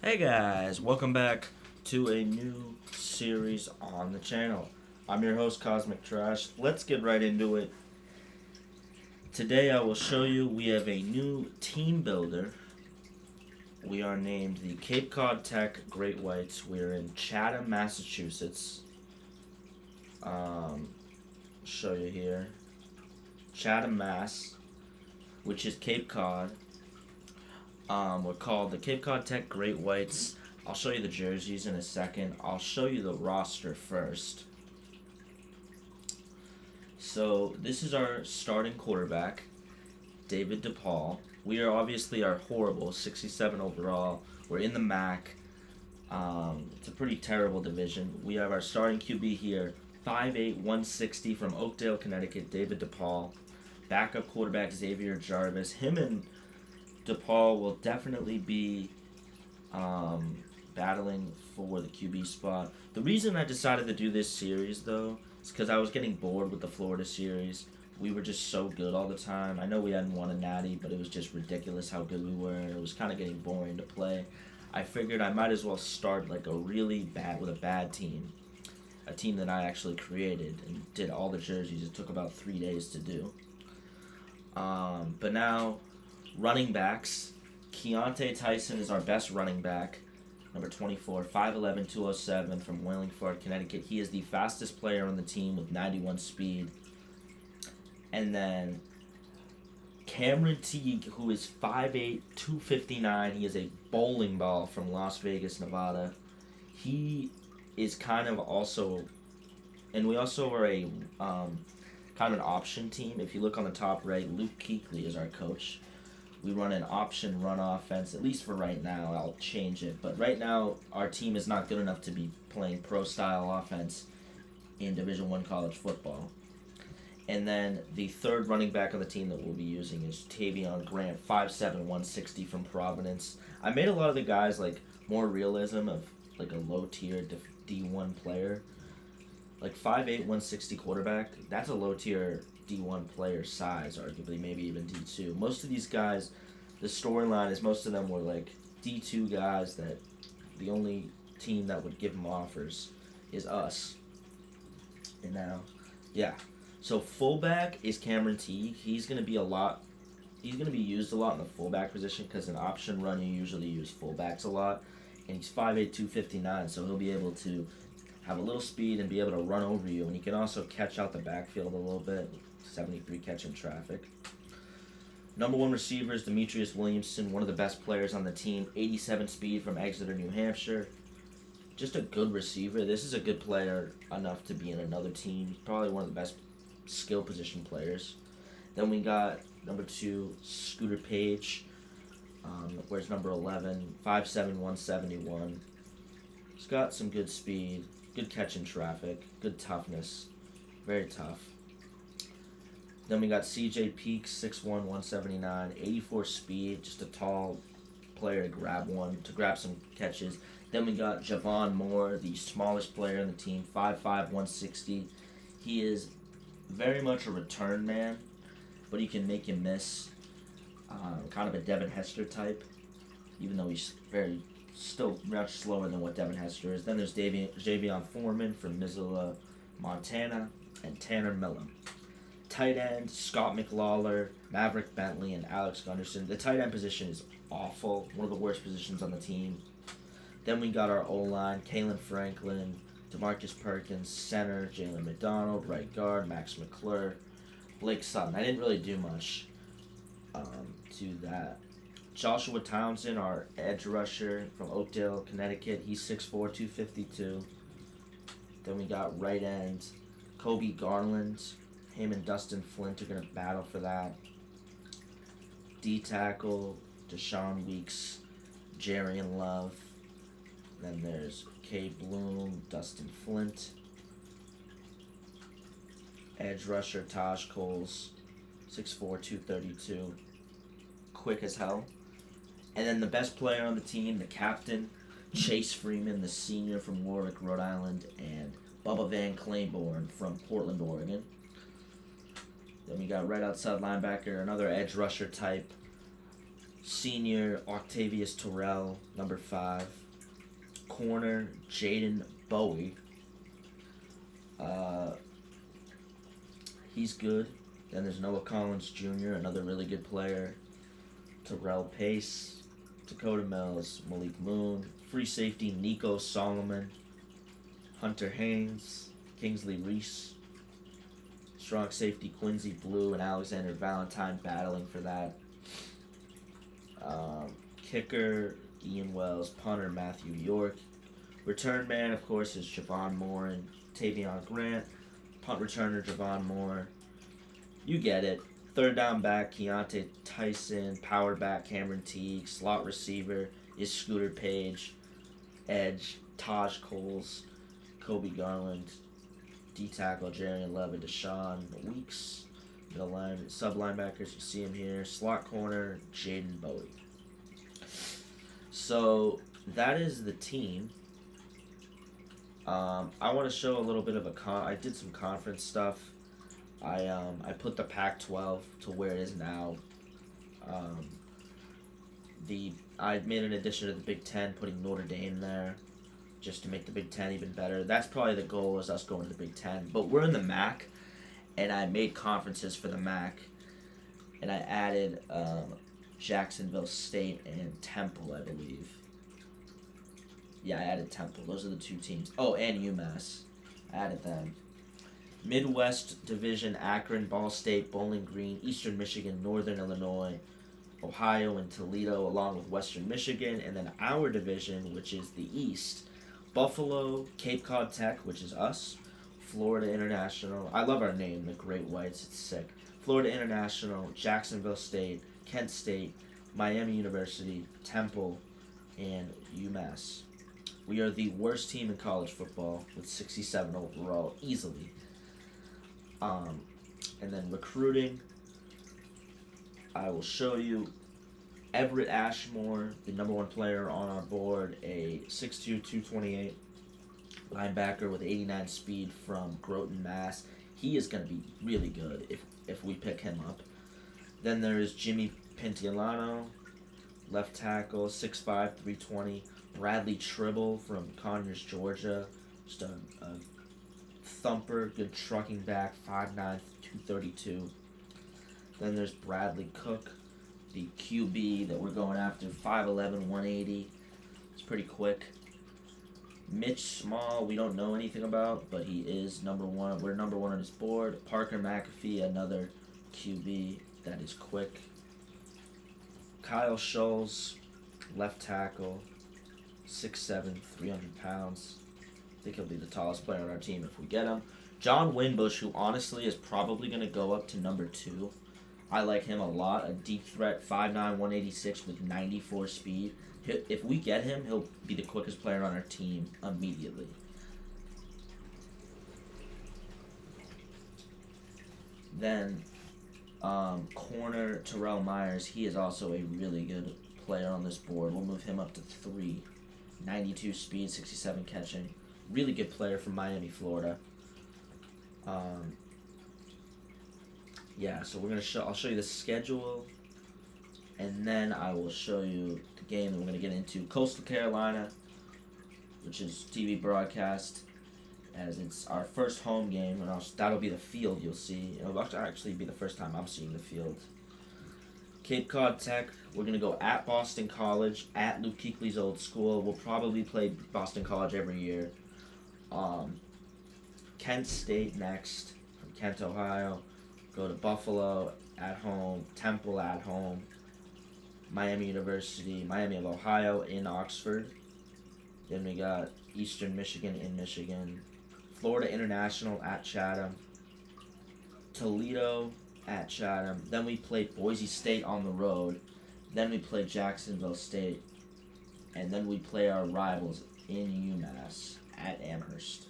Hey guys, welcome back to a new series on the channel. I'm your host Cosmic Trash. Let's get right into it. Today I will show you we have a new team builder. We are named the Cape Cod Tech Great Whites. We're in Chatham, Massachusetts. Show you here. Chatham, Mass, which is Cape Cod. We're called the Cape Cod Tech Great Whites. I'll show you the jerseys in a second. I'll show you the roster first. So this is our starting quarterback, David DePaul. We are horrible, 67 overall. We're in the MAC. It's a pretty terrible division. We have our starting QB here, 5'8", 160 from Oakdale, Connecticut, David DePaul. Backup quarterback Xavier Jarvis. Him and DePaul will definitely be battling for the QB spot. The reason I decided to do this series, though, is because I was getting bored with the Florida series. We were just so good all the time. I know we hadn't won a natty, but it was just ridiculous how good we were, and it was kind of getting boring to play. I figured I might as well start like with a bad team, a team that I actually created and did all the jerseys. It took about 3 days to do. But now, running backs. Keontae Tyson is our best running back. Number 24, 5'11", 207 from Wallingford, Connecticut. He is the fastest player on the team with 91 speed. And then Cameron Teague, who is 5'8", 259. He is a bowling ball from Las Vegas, Nevada. He is kind of also, and we also are a kind of an option team. If you look on the top right, Luke Kuechly is our coach. We run an option run offense, at least for right now. I'll change it. But right now, our team is not good enough to be playing pro-style offense in Division I college football. And then the third running back on the team that we'll be using is Tavion Grant, 5'7", 160 from Providence. I made a lot of the guys like more realism of like a low-tier D1 player. Like 5'8", 160 quarterback, that's a low-tier D1 player size, arguably, maybe even D2. Most of these guys, the storyline is most of them were like D2 guys that the only team that would give them offers is us. And now, yeah. So fullback is Cameron Teague. He's going to be used a lot in the fullback position because in option run you usually use fullbacks a lot. And he's 5'8", 259, so he'll be able to have a little speed and be able to run over you. And he can also catch out the backfield a little bit. 73 catch in traffic. Number one receiver is Demetrius Williamson, one of the best players on the team. 87 speed from Exeter, New Hampshire. Just a good receiver. This is a good player enough to be in another team. Probably one of the best skill position players. Then we got number 2, Scooter Page. Where's number 11? 5'7", 171. He's got some good speed, good catch in traffic, good toughness. Very tough. Then we got CJ Peaks, 6'1", 179, 84 speed, just a tall player to grab some catches. Then we got Javon Moore, the smallest player on the team, 5'5", 160. He is very much a return man, but he can make you miss. Kind of a Devin Hester type, even though he's still much slower than what Devin Hester is. Then there's Javion Foreman from Missoula, Montana, and Tanner Millam. Tight end, Scott McLawler, Maverick Bentley, and Alex Gunderson. The tight end position is awful, one of the worst positions on the team. Then we got our O-line, Kalen Franklin, DeMarcus Perkins, center, Jalen McDonald, right guard, Max McClure, Blake Sutton. I didn't really do much to that. Joshua Townsend, our edge rusher from Oakdale, Connecticut. He's 6'4", 252. Then we got right end, Kobe Garland. Him and Dustin Flint are going to battle for that. D-tackle, Deshaun Weeks, Jarian Love. Then there's Kay Bloom, Dustin Flint. Edge rusher, Taj Coles, 6'4", 232. Quick as hell. And then the best player on the team, the captain, Chase Freeman, the senior from Warwick, Rhode Island, and Bubba Van Claiborne from Portland, Oregon. Then we got right outside linebacker, another edge rusher type, Senior Octavius Terrell, number 5. Corner Jaden Bowie. He's good. Then there's Noah Collins Jr., another really good player. Terrell Pace, Dakota Mills, Malik Moon. Free safety Nico Solomon, Hunter Haynes, Kingsley Reese. Strong safety Quincy Blue and Alexander Valentine battling for that. Kicker Ian Wells, punter Matthew York. Return man, of course, is Javon Moore and Tavion Grant. Punt returner Javon Moore. You get it. Third down back Keontae Tyson. Power back Cameron Teague. Slot receiver is Scooter Page. Edge Taj Coles. Kobe Garland. D-tackle Jarian Love and Deshaun Weeks. Middle line, sub linebackers, you see him here. Slot corner Jaden Bowie. So that is the team. I want to show a little bit of I did some conference stuff. I put the Pac-12 to where it is now. I made an addition to the Big Ten, putting Notre Dame there, just to make the Big Ten even better. That's probably the goal, is us going to the Big Ten. But we're in the MAC, and I made conferences for the MAC, and I added Jacksonville State and Temple, I believe. Yeah, I added Temple. Those are the 2 teams. Oh, and UMass. I added them. Midwest Division, Akron, Ball State, Bowling Green, Eastern Michigan, Northern Illinois, Ohio, and Toledo, along with Western Michigan. And then our division, which is the East, Buffalo, Cape Cod Tech, which is us, Florida International. I love our name, the Great Whites. It's sick. Florida International, Jacksonville State, Kent State, Miami University, Temple, and UMass. We are the worst team in college football with 67 overall, easily. And then recruiting, I will show you Everett Ashmore, the number 1 player on our board, a 6'2", 228 linebacker with 89 speed from Groton, Mass. He is going to be really good if we pick him up. Then there is Jimmy Pintiolano, left tackle, 6'5", 320. Bradley Tribble from Conyers, Georgia. Just a thumper, good trucking back, 5'9", 232. Then there's Bradley Cook, the QB that we're going after, 5'11", 180. It's pretty quick. Mitch Small, we don't know anything about, but he is number 1. We're number 1 on his board. Parker McAfee, another QB that is quick. Kyle Scholes, left tackle, 6'7", 300 pounds. I think he'll be the tallest player on our team if we get him. John Winbush, who honestly is probably going to go up to number 2. I like him a lot. A deep threat, 5'9", 186 with 94 speed. If we get him, he'll be the quickest player on our team immediately. Then, corner Terrell Myers. He is also a really good player on this board. We'll move him up to 3. 92 speed, 67 catching. Really good player from Miami, Florida. Yeah, so I'll show you the schedule, and then I will show you the game that we're gonna get into. Coastal Carolina, which is TV broadcast, as it's our first home game, and that'll be the field you'll see. It'll actually be the first time I'm seeing the field. Cape Cod Tech, we're going to go at Boston College, at Luke Kuechly's old school. We'll probably play Boston College every year. Kent State next, from Kent, Ohio. Go to Buffalo at home, Temple at home, Miami University, Miami of Ohio in Oxford. Then we got Eastern Michigan in Michigan, Florida International at Chatham, Toledo at Chatham. Then we play Boise State on the road. Then we play Jacksonville State. And then we play our rivals in UMass at Amherst.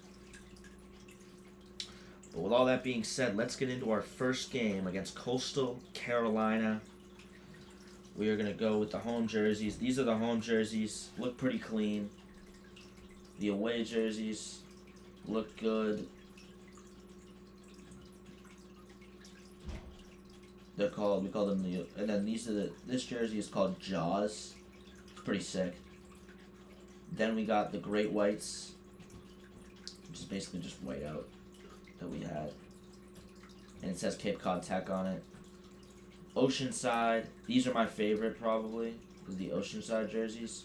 But with all that being said, let's get into our first game against Coastal Carolina. We are going to go with the home jerseys. These are the home jerseys. Look pretty clean. The away jerseys look good. we call them the, and then this jersey is called Jaws. It's pretty sick. Then we got the Great Whites, which is basically just whiteout that we had. And it says Cape Cod Tech on it. Oceanside, these are my favorite probably, is the Oceanside jerseys.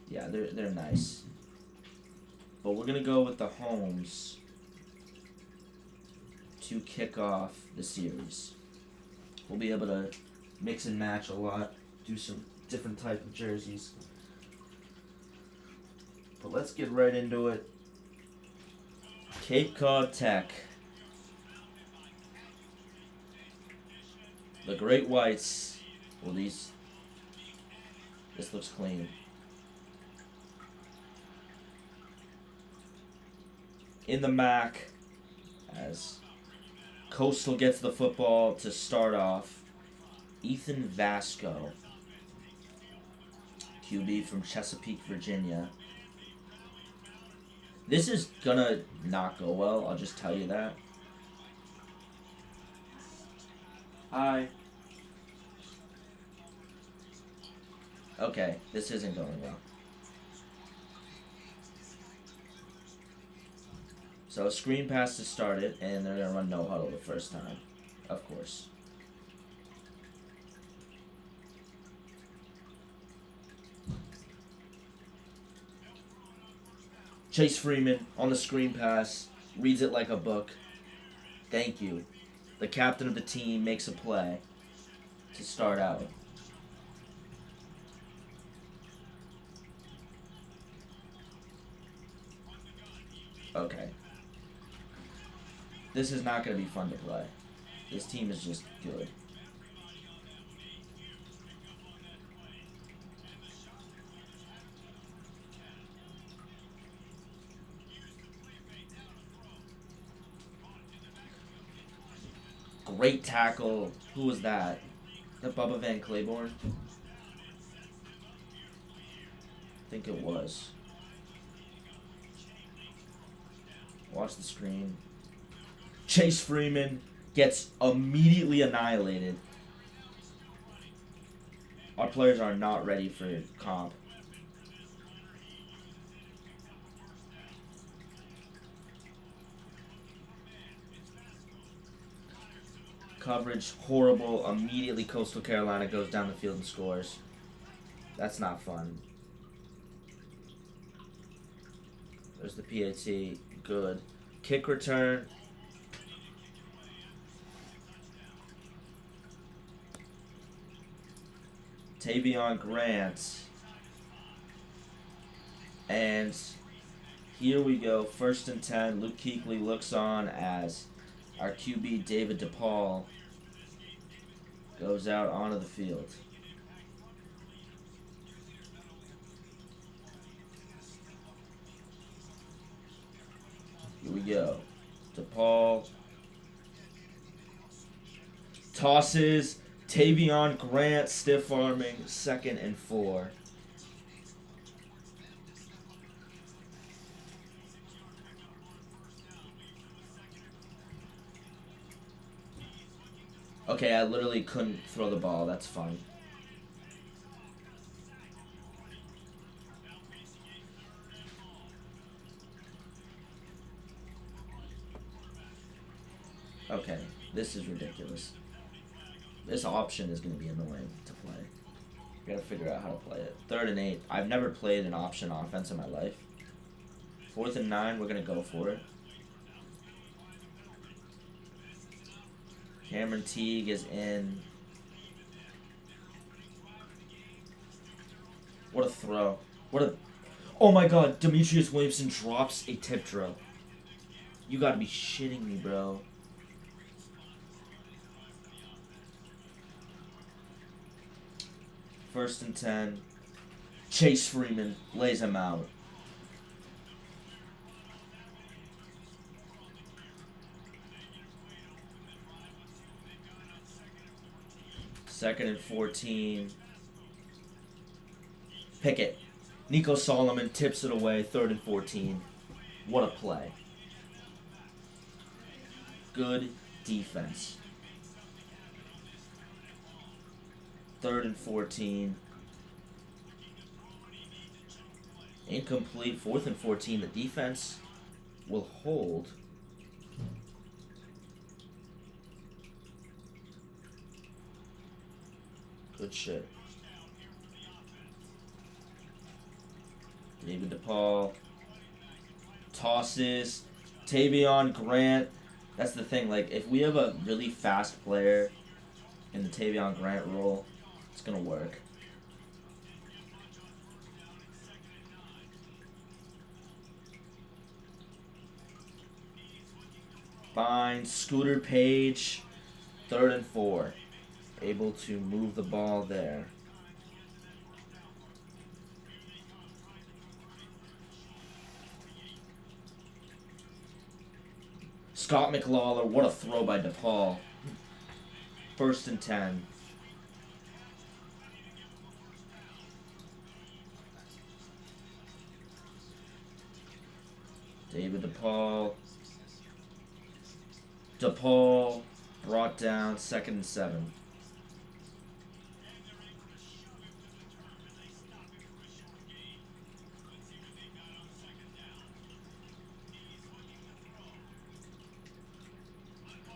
Yeah, they're nice. But we're gonna go with the homes to kick off the series. We'll be able to mix and match a lot, do some different type of jerseys. But let's get right into it. Cape Cod Tech. The Great Whites. Well, this looks clean. In the MAC, as Coastal gets the football to start off, Ethan Vasco, QB from Chesapeake, Virginia. This is gonna not go well, I'll just tell you that. Hi. Okay, this isn't going well. So screen pass to start it, and they're going to run no huddle the first time, of course. Chase Freeman on the screen pass, reads it like a book. Thank you. The captain of the team makes a play to start out. Okay. This is not going to be fun to play. This team is just good. Great tackle. Who was that? That Bubba Van Claiborne? I think it was. Watch the screen. Chase Freeman gets immediately annihilated. Our players are not ready for comp. Coverage horrible. Immediately Coastal Carolina goes down the field and scores. That's not fun. There's the PAT. Good. Kick return. Tavion Grant. And here we go. 1st and 10. Luke Kuechly looks on as our QB David DePaul goes out onto the field. Here we go. DePaul tosses. Tavion Grant stiff arming. 2nd and 4. Okay, I literally couldn't throw the ball. That's fine. Okay, this is ridiculous. This option is going to be annoying to play. We got to figure out how to play it. 3rd and 8. I've never played an option offense in my life. 4th and 9, we're going to go for it. Cameron Teague is in. What a throw. What a... Oh my god, Demetrius Williamson drops a tip drill. You gotta be shitting me, bro. First and 10. Chase Freeman lays him out. Second and 14. Pickett. Nico Solomon tips it away. 3rd and 14. What a play. Good defense. 3rd and 14. Incomplete. 4th and 14. The defense will hold. Good shit. David DePaul tosses. Tavion Grant. That's the thing. Like, if we have a really fast player in the Tavion Grant role, it's gonna work. Fine. Scooter Page. 3rd and 4. Able to move the ball there. Scott McLawler. What a throw by DePaul. 1st and 10. David DePaul. DePaul brought down. 2nd and 7.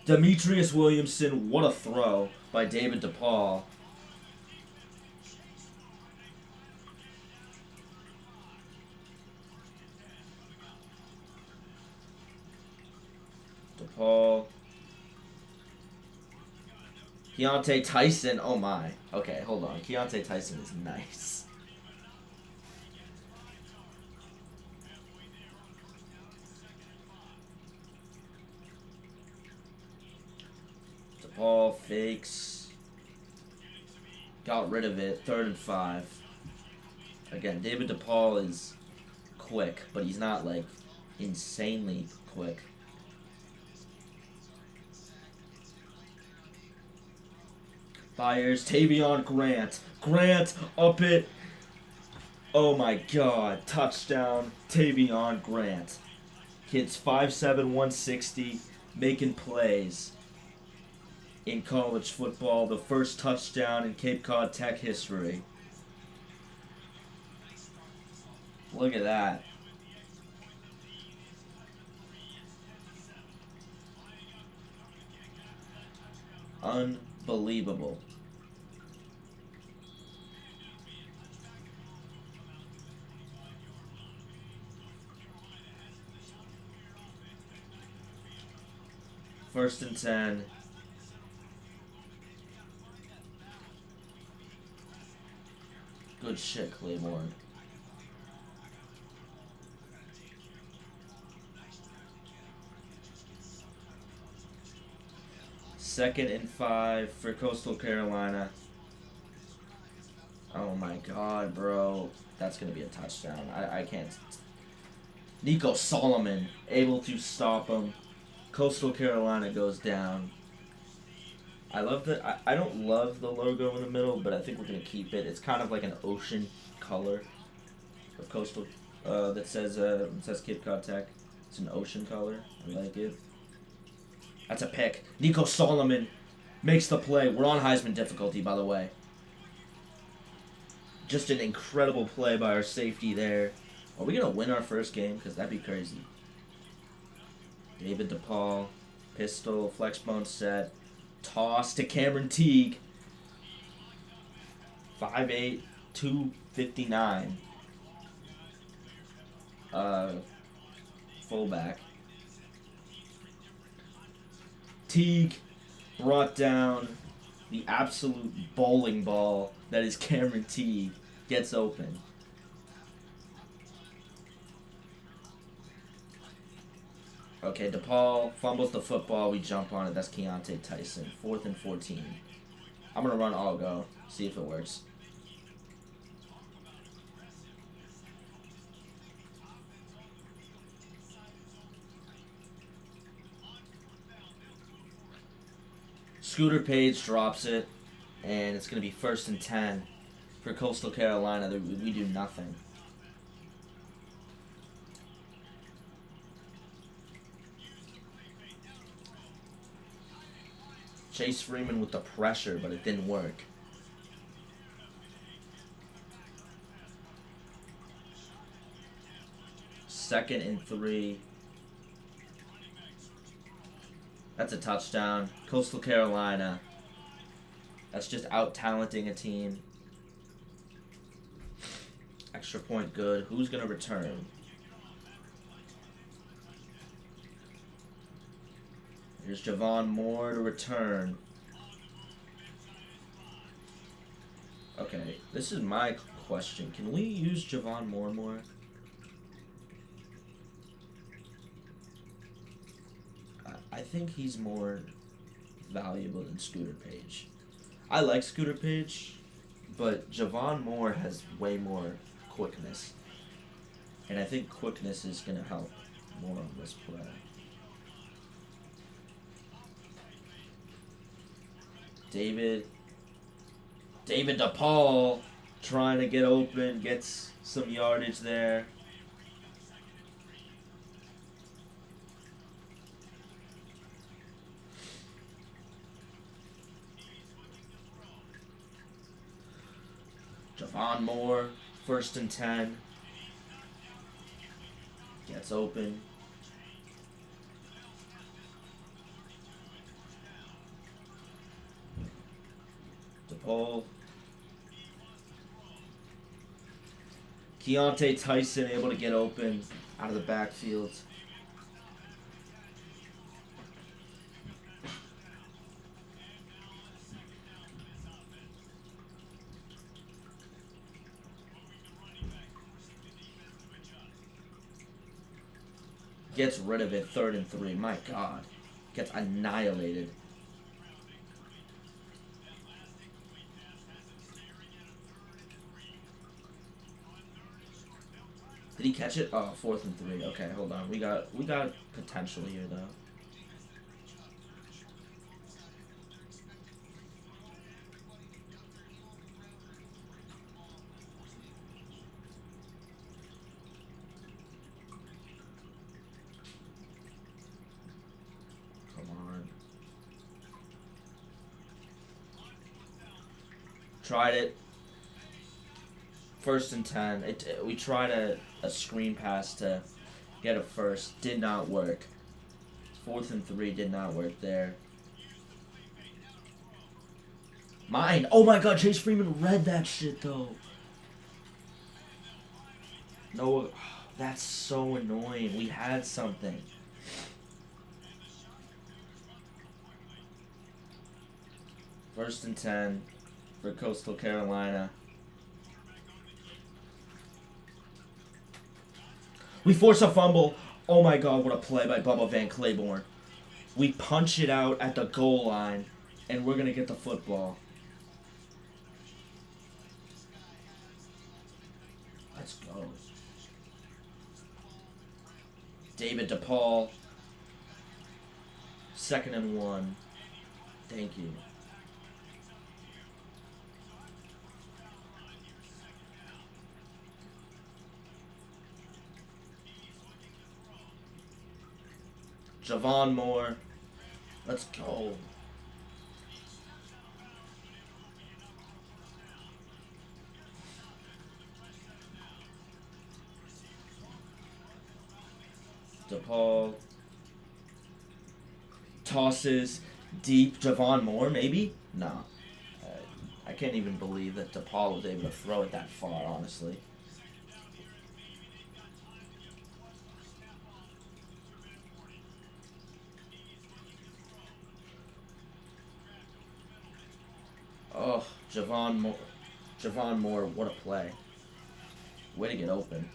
Demetrius Williamson, what a throw by David DePaul. DePaul. Keontae Tyson, oh my. Okay, hold on. Keontae Tyson is nice. DePaul fakes. Got rid of it. 3rd and 5. Again, David DePaul is quick, but he's not, like, insanely quick. Fires Tavion Grant. Grant up it. Oh my god. Touchdown. Tavion Grant. Kid's 5'7", 160, making plays in college football. The first touchdown in Cape Cod Tech history. Look at that. Unbelievable. First and 10. Good shit, Claiborne. Second and 5 for Coastal Carolina. Oh my god, bro. That's going to be a touchdown. I can't. Nico Solomon able to stop him. Coastal Carolina goes down. I love the. I don't love the logo in the middle, but I think we're going to keep it. It's kind of like an ocean color of Coastal that says Cape Cod Tech. It's an ocean color. I like it. That's a pick. Nico Solomon makes the play. We're on Heisman difficulty, by the way. Just an incredible play by our safety there. Are we going to win our first game? Because that'd be crazy. David DePaul. Pistol. Flexbone set. Toss to Cameron Teague. 5'8", 259. Fullback. Teague brought down. The absolute bowling ball that is Cameron Teague gets open. Okay, DePaul fumbles the football. We jump on it. That's Keontae Tyson. 4th and 14. I'm going to run all go. See if it works. Scooter Page drops it, and it's going to be 1st and 10 for Coastal Carolina. We do nothing. Chase Freeman with the pressure, but it didn't work. 2nd and 3. That's a touchdown. Coastal Carolina. That's just out-talenting a team. Extra point good. Who's going to return? Here's Javon Moore to return. Okay, this is my question. Can we use Javon Moore more? I think he's more valuable than Scooter Page. I like Scooter Page, but Javon Moore has way more quickness. And I think quickness is going to help more on this play. David DePaul trying to get open, gets some yardage there. Javon Moore, 1st and 10. Gets open. DePaul. Keontae Tyson able to get open out of the backfield. Gets rid of it, 3rd and 3. My God. Gets annihilated. Did he catch it? Oh, 4th and 3. Okay, hold on. We got potential here though. Tried it. 1st and 10. We tried a screen pass to get a first. Did not work. 4th and 3 did not work there. Mine. Oh my God, Chase Freeman read that shit though. No, that's so annoying. We had something. First and 10 for Coastal Carolina. We force a fumble. Oh my God, what a play by Bubba Van Claiborne. We punch it out at the goal line, and we're going to get the football. Let's go. David DePaul. 2nd and 1. Thank you. Javon Moore. Let's go. DePaul. Tosses deep. Javon Moore, maybe? Nah. I can't even believe that DePaul was able to throw it that far, honestly. Oh, Javon Moore, what a play. Way to get open.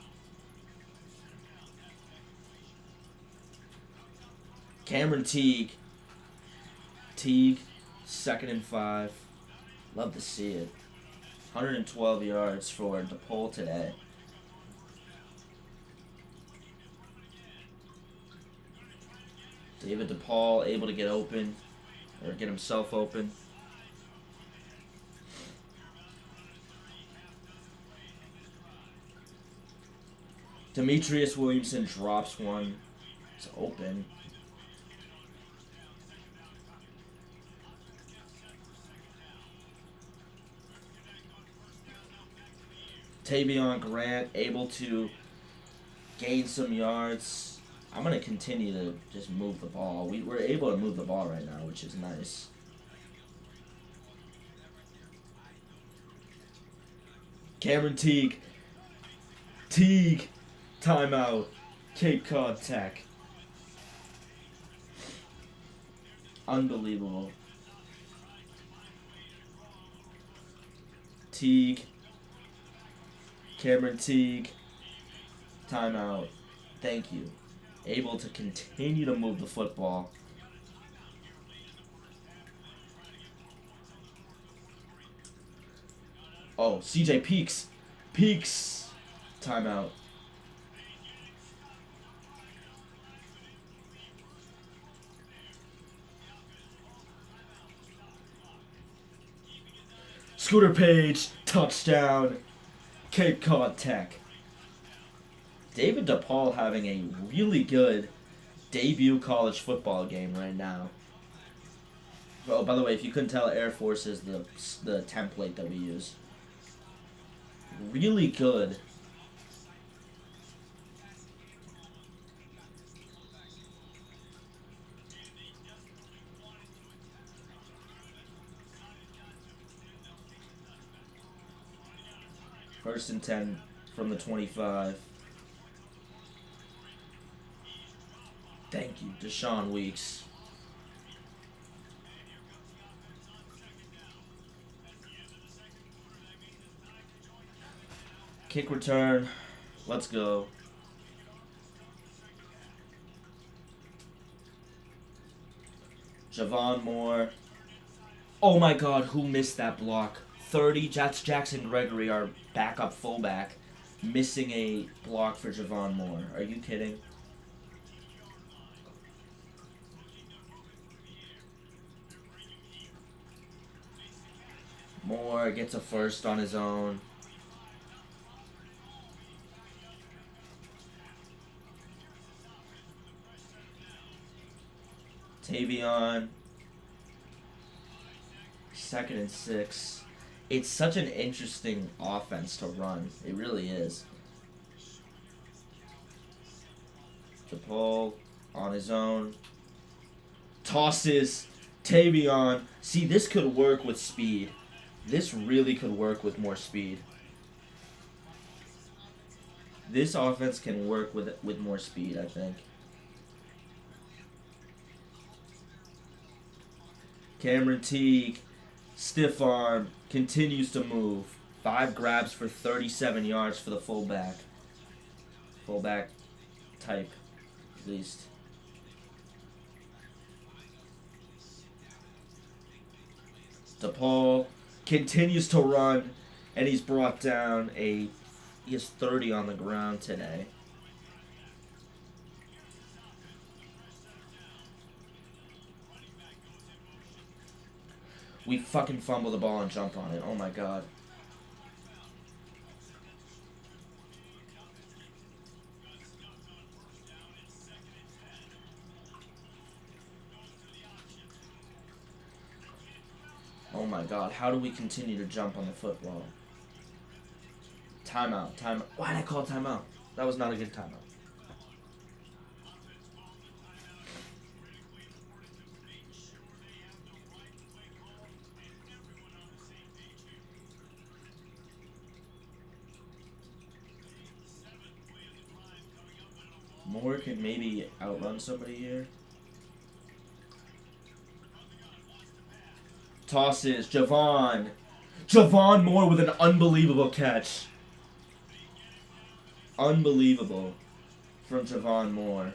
Cameron Teague. 2nd and 5. Love to see it. 112 yards for DePaul today. David DePaul able to get open, or get himself open. Demetrius Williamson drops one. It's open. Tavion Grant able to gain some yards. I'm going to continue to just move the ball. We're able to move the ball right now, which is nice. Cameron Teague. Teague. Timeout. Cape Cod Tech. Unbelievable. Teague. Cameron Teague. Timeout. Thank you. Able to continue to move the football. Oh, CJ Peaks. Peaks. Timeout. Scooter Page. Touchdown. Cape Cod Tech. David DePaul having a really good debut college football game right now. Oh, by the way, if you couldn't tell, Air Force is the template that we use. Really good. First and 10 from the 25. Thank you, Deshaun Weeks. Kick return. Let's go. Javon Moore. Oh my god, who missed that block? 30. That's Jackson Gregory, our backup fullback, missing a block for Javon Moore. Are you kidding? Moore gets a first on his own. Tavion. 2nd and 6. It's such an interesting offense to run. It really is. DePaul on his own. Tosses. Tavion. See, this could work with speed. This really could work with more speed. This offense can work with more speed, I think. Cameron Teague, stiff arm, continues to move. 5 grabs for 37 yards for the fullback. Fullback type, at least. DePaul continues to run, and he's brought down he has 30 on the ground today. We fucking fumble the ball and jump on it. Oh my god. Oh my god. How do we continue to jump on the football? Timeout. Timeout. Why did I call timeout? That was not a good timeout. Moore can maybe outrun somebody here. Tosses. Javon. Javon Moore with an unbelievable catch. Unbelievable from Javon Moore.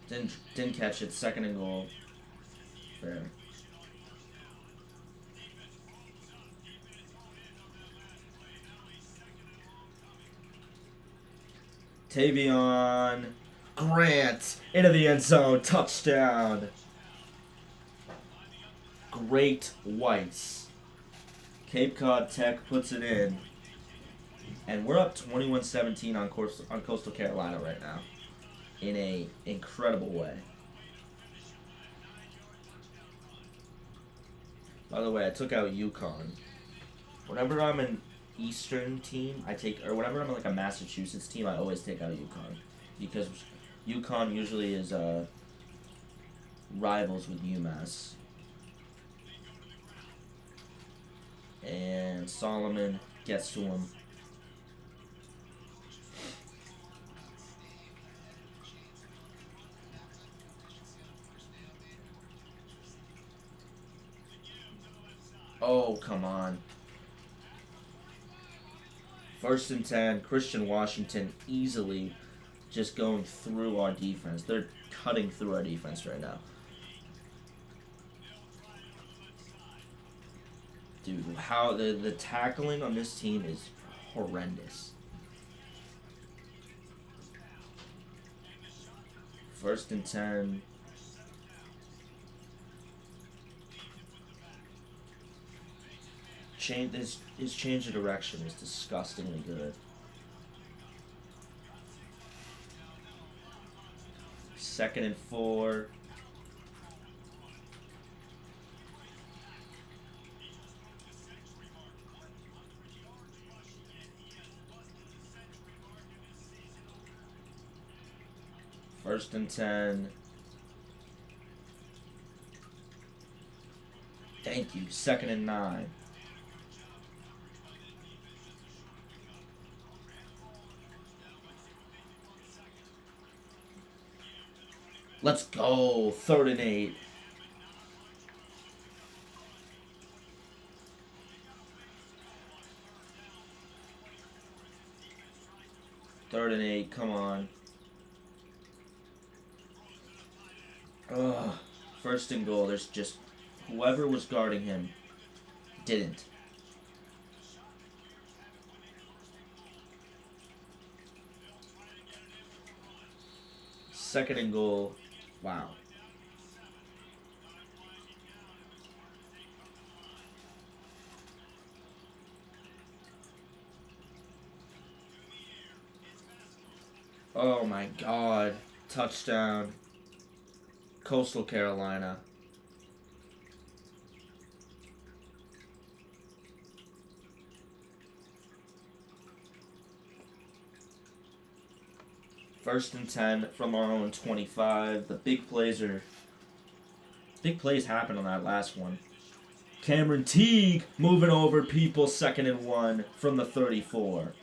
Didn't catch it. 2nd and goal. Fair. Tavion Grant into the end zone. Touchdown. Great Whites. Cape Cod Tech puts it in. And we're up 21-17 on Coastal Carolina right now. In a incredible way. By the way, I took out UConn. Whenever I'm an Eastern team, or whenever I'm like a Massachusetts team, I always take out UConn. Because UConn usually is rivals with UMass. And Solomon gets to him. Oh, come on. 1st and 10, Christian Washington easily just going through our defense. They're cutting through our defense right now. Dude, how the tackling on this team is horrendous. 1st and 10. His change of direction is disgustingly good. 2nd and 4. First and 10. Thank you. 2nd and 9. Let's go. 3rd and 8. Third and 8. Come on. Ugh. 1st and goal. There's just whoever was guarding him didn't. Second and goal. Wow. Oh my God. Touchdown. Coastal Carolina. First and 10 from our own 25. The big plays happened on that last one. Cameron Teague moving over people. 2nd and 1 from the 34.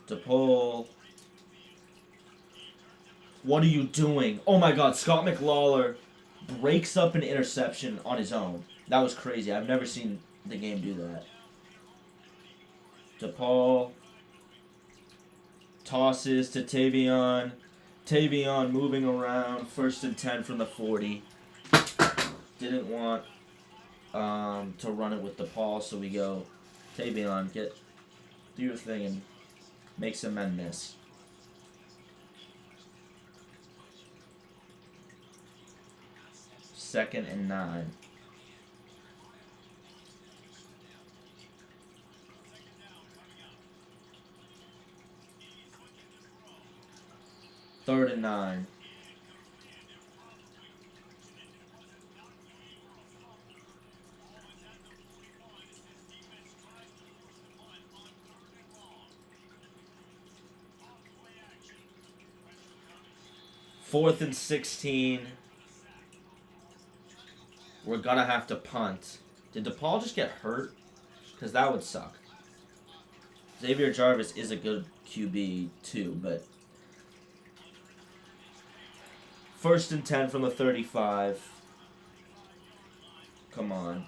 DePaul. What are you doing? Oh my God, Scott McLawler breaks up an interception on his own. That was crazy. I've never seen the game do that. DePaul tosses to Tavion. Tavion moving around. 1st and 10 from the 40. Didn't want to run it with DePaul, so we go, Tavion, do your thing and make some men miss. Second and 9. Third and 9. Fourth and 16. We're gonna have to punt. Did DePaul just get hurt? Because that would suck. Xavier Jarvis is a good QB too, but 1st and 10 from the 35. Come on.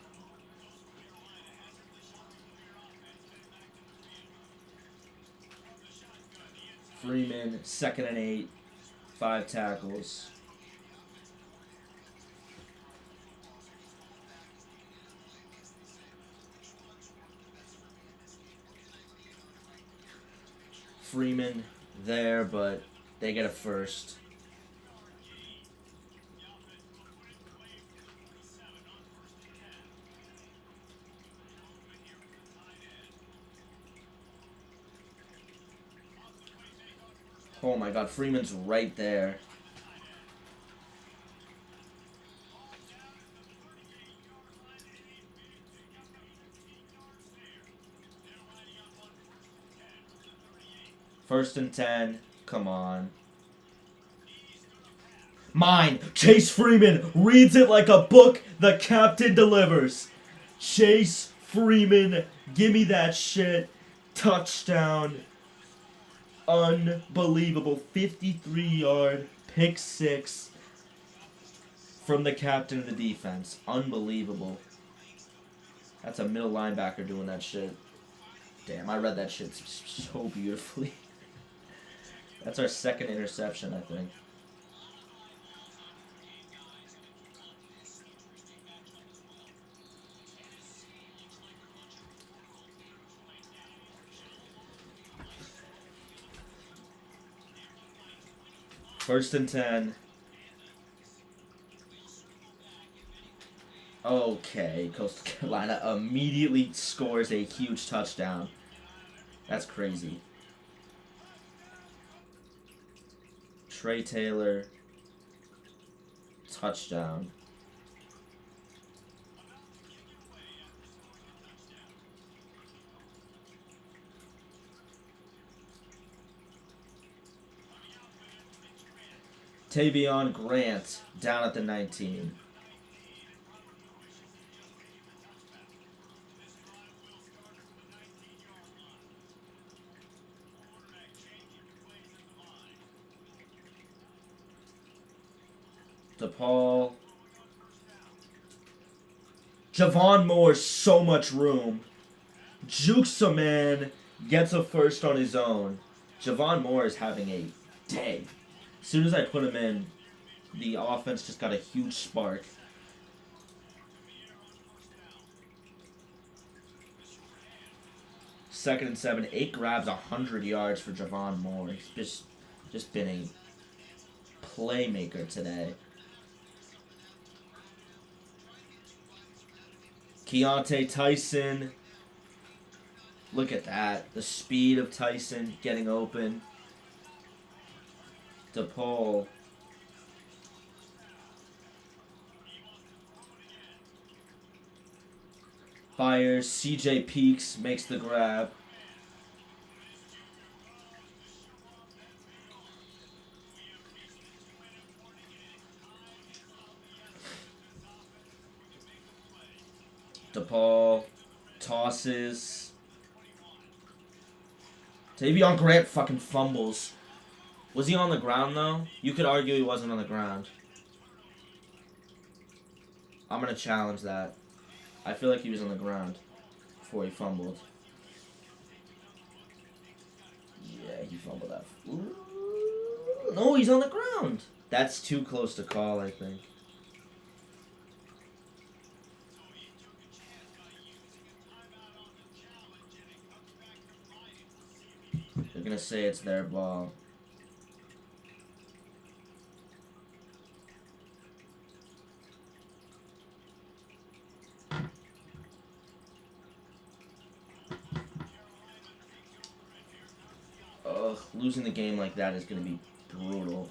Freeman, 2nd and 8. 5 tackles. Freeman there, but they get a first. Oh my god, Freeman's right there. First and 10. Come on. Mine. Chase Freeman reads it like a book. The captain delivers. Chase Freeman. Give me that shit. Touchdown. Unbelievable. 53-yard pick six from the captain of the defense. Unbelievable. That's a middle linebacker doing that shit. Damn, I read that shit so beautifully. That's our second interception, I think. First and 10. Okay, Coastal Carolina immediately scores a huge touchdown. That's crazy. Trey Taylor, touchdown. Tavion Grant down at the 19. DePaul. Javon Moore, so much room. Jukes a man, gets a first on his own. Javon Moore is having a day. As soon as I put him in, the offense just got a huge spark. Second and 7. 8 grabs, 100 yards for Javon Moore. He's just been a playmaker today. Keontae Tyson. Look at that. The speed of Tyson getting open. DePaul. Fires. CJ Peaks makes the grab. DePaul tosses. Tavion Grant fucking fumbles. Was he on the ground, though? You could argue he wasn't on the ground. I'm going to challenge that. I feel like he was on the ground before he fumbled. Yeah, he fumbled that. Ooh. No, he's on the ground. That's too close to call, I think. They're going to say it's their ball. Ugh, losing the game like that is going to be brutal.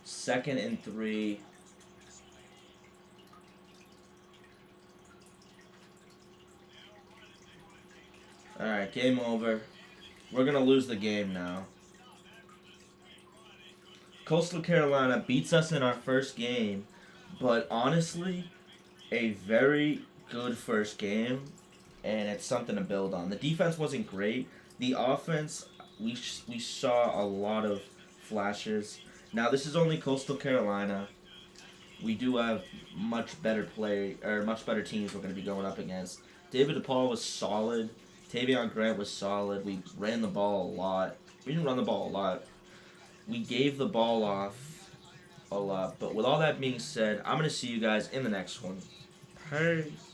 Second and 3. Alright, game over. We're going to lose the game now. Coastal Carolina beats us in our first game, but honestly, a very good first game, and it's something to build on. The defense wasn't great. The offense, we saw a lot of flashes. Now, this is only Coastal Carolina. We do have much better teams we're going to be going up against. David DePaul was solid. Tavion Grant was solid. We ran the ball a lot. We didn't run the ball a lot. We gave the ball off a lot. But with all that being said, I'm going to see you guys in the next one. Peace.